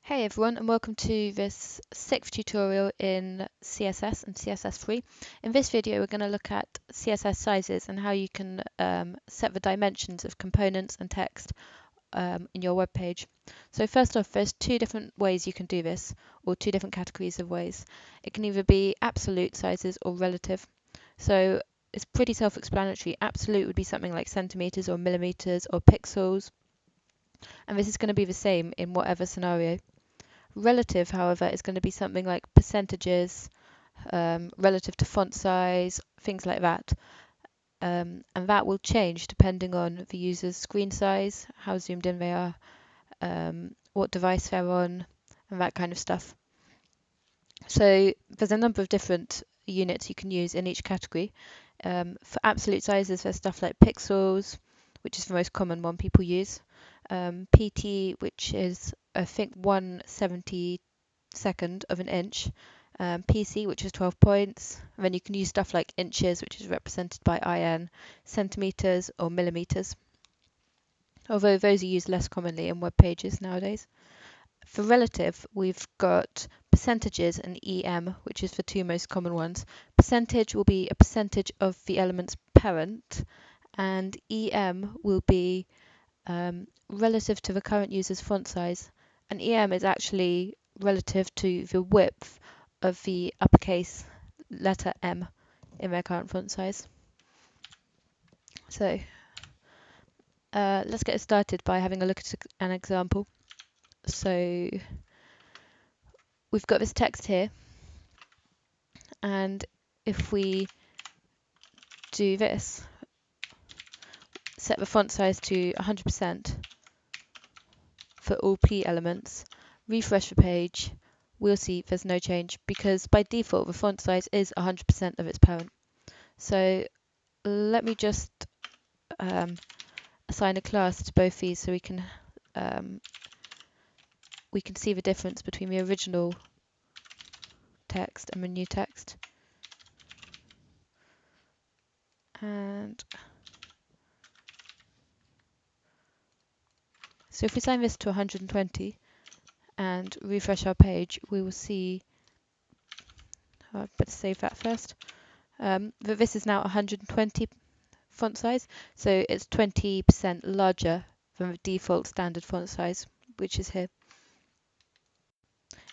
Hey everyone, and welcome to this sixth tutorial in CSS and CSS3. In this video, we're going to look at CSS sizes and how you can set the dimensions of components and text in your web page. So first off, there's two different ways you can do this, or two different categories of ways. It can either be absolute sizes or relative. So it's pretty self-explanatory. Absolute would be something like centimeters or millimeters or pixels, and this is going to be the same in whatever scenario. Relative, however, is going to be something like percentages, relative to font size, things like that. And that will change depending on the user's screen size, how zoomed in they are, what device they're on, and that kind of stuff. So there's a number of different units you can use in each category. For absolute sizes, there's stuff like pixels, which is the most common one people use. PT, which is I think 1/72nd of an inch, PC, which is 12 points, and then you can use stuff like inches, which is represented by IN, centimeters or millimeters, although those are used less commonly in web pages nowadays. For relative, we've got percentages and EM, which is the two most common ones. Percentage will be a percentage of the element's parent, and EM will be relative to the current user's font size, and EM is actually relative to the width of the uppercase letter M in their current font size. So let's get started by having a look at an example. So we've got this text here, and if we do this, set the font size to 100% for all P elements, refresh the page, we'll see there's no change because by default the font size is 100% of its parent. So let me just assign a class to both these so we can see the difference between the original text and the new text. And so if we assign this to 120 and refresh our page, we will see, I'd better save that first, that this is now 120 font size, so it's 20% larger than the default standard font size, which is here.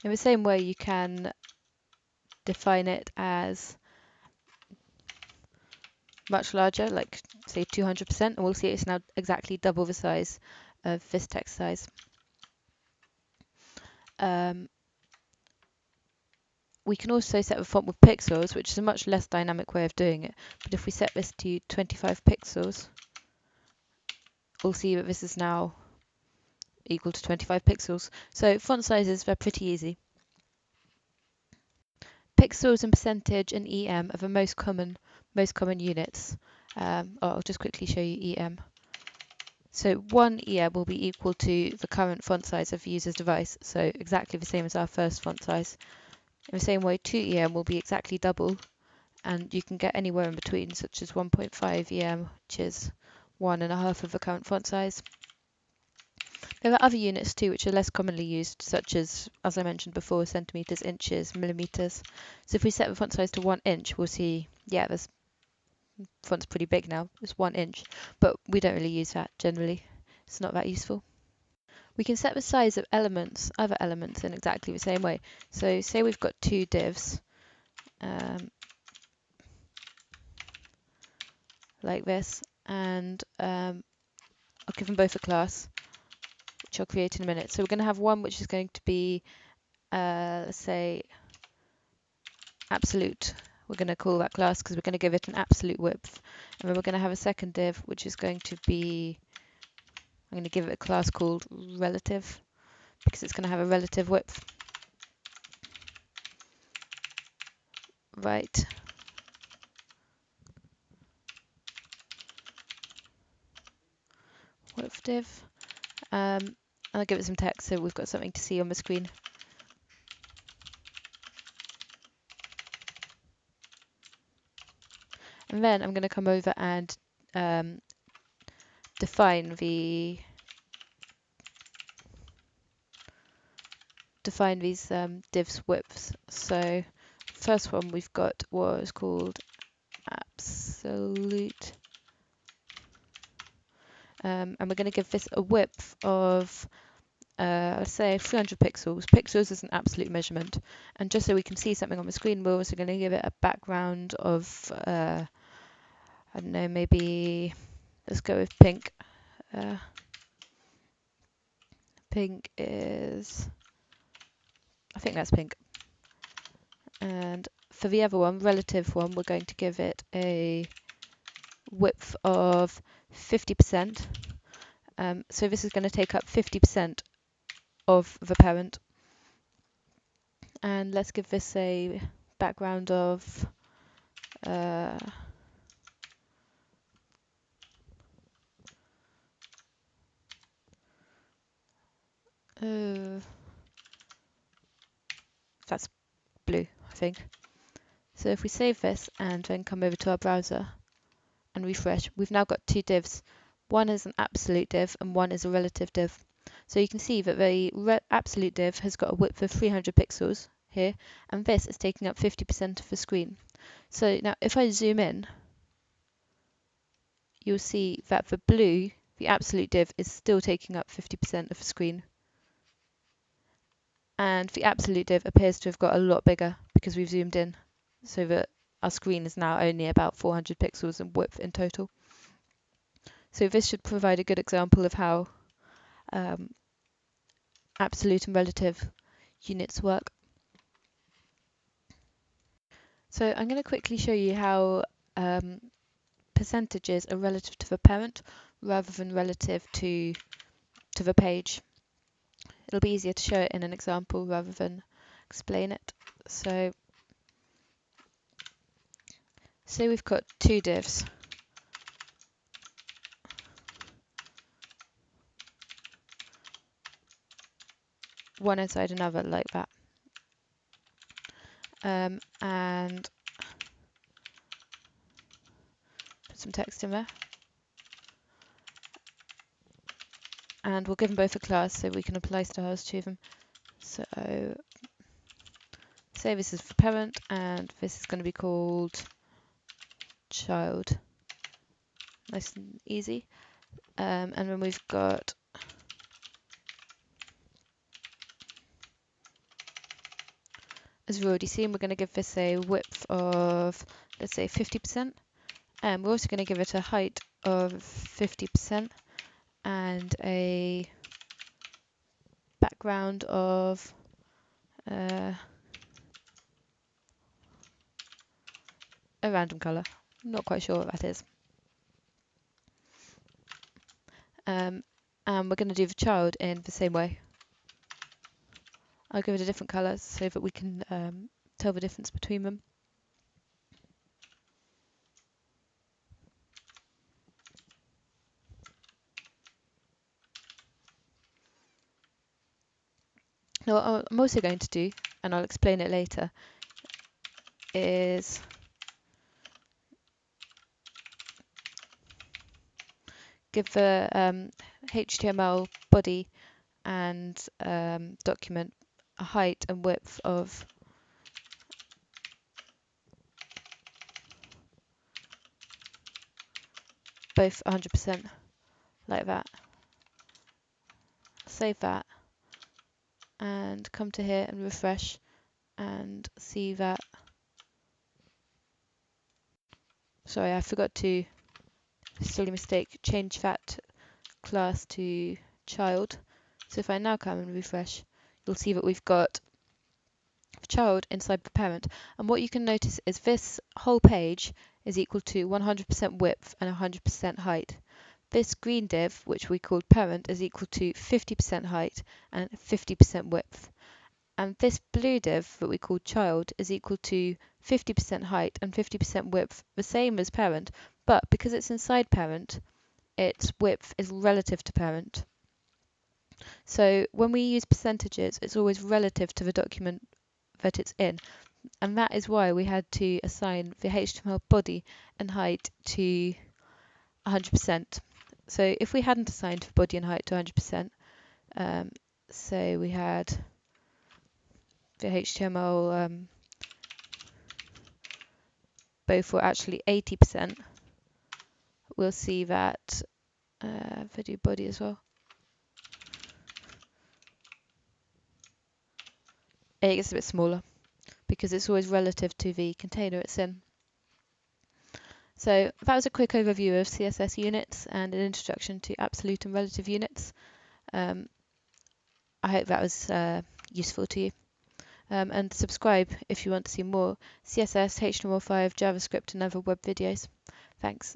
In the same way, you can define it as much larger, like say 200%, and we'll see it's now exactly double the size of this text size. We can also set the font with pixels, which is a much less dynamic way of doing it. But if we set this to 25 pixels, we'll see that this is now equal to 25 pixels. So font sizes, they're pretty easy. Pixels and percentage and EM are the most common units. I'll just quickly show you EM. So 1 EM will be equal to the current font size of the user's device, so exactly the same as our first font size. In the same way, 2 EM will be exactly double, and you can get anywhere in between, such as 1.5 EM, which is 1.5 of the current font size. There are other units too, which are less commonly used, such as I mentioned before, centimeters, inches, millimeters. So if we set the font size to 1 inch, we'll see, yeah, this font's pretty big now. It's 1 inch, but we don't really use that generally. It's not that useful. We can set the size of elements, other elements, in exactly the same way. So say we've got two divs, like this, and I'll give them both a class, which I'll create in a minute. So we're going to have one which is going to be, let's say, absolute. We're going to call that class because we're going to give it an absolute width. And then we're going to have a second div which is going to be, I'm going to give it a class called relative because it's going to have a relative width. Right. Width div. And I'll give it some text so we've got something to see on the screen. And then I'm going to come over and define the define these divs widths. So first one we've got was called absolute, and we're going to give this a width of let's say 300 pixels. Pixels is an absolute measurement, and just so we can see something on the screen, we're also going to give it a background of I don't know, maybe let's go with pink. Pink is, I think that's pink. And for the other one, relative one, we're going to give it a width of 50%. So this is going to take up 50% of the parent. And let's give this a background of that's blue, I think. So if we save this and then come over to our browser and refresh, we've now got two divs. One is an absolute div and one is a relative div. So you can see that the absolute div has got a width of 300 pixels here, and this is taking up 50% of the screen. So now if I zoom in, you'll see that the blue, the absolute div, is still taking up 50% of the screen. And the absolute div appears to have got a lot bigger because we've zoomed in, so that our screen is now only about 400 pixels in width in total. So this should provide a good example of how absolute and relative units work. So I'm going to quickly show you how percentages are relative to the parent rather than relative to the page. It'll be easier to show it in an example rather than explain it. So say we've got two divs. One inside another like that. And put some text in there. And we'll give them both a class so we can apply styles to them. So say this is for parent and this is going to be called child. Nice and easy. And then we've got as we've already seen, we're going to give this a width of, let's say, 50%. And we're also going to give it a height of 50% and a background of a random colour. I'm not quite sure what that is. And we're going to do the child in the same way. I'll give it a different colour so that we can tell the difference between them. Now what I'm also going to do, and I'll explain it later, is give the HTML body and document a height and width of both 100% like that. Save that and come to here and refresh and see that. Sorry, I forgot to, silly mistake, change that class to child. So if I now come and refresh, you'll see that we've got child inside the parent, and what you can notice is this whole page is equal to 100% width and 100% height. This green div, which we called parent, is equal to 50% height and 50% width. And this blue div that we called child is equal to 50% height and 50% width, the same as parent, but because it's inside parent, its width is relative to parent. So when we use percentages, it's always relative to the document that it's in, and that is why we had to assign the HTML body and height to 100%. So if we hadn't assigned the body and height to 100%, so we had the HTML both were actually 80%, we'll see that video body as well. It gets a bit smaller because it's always relative to the container it's in. So that was a quick overview of CSS units and an introduction to absolute and relative units. I hope that was useful to you. And subscribe if you want to see more CSS, HTML5, JavaScript and other web videos. Thanks.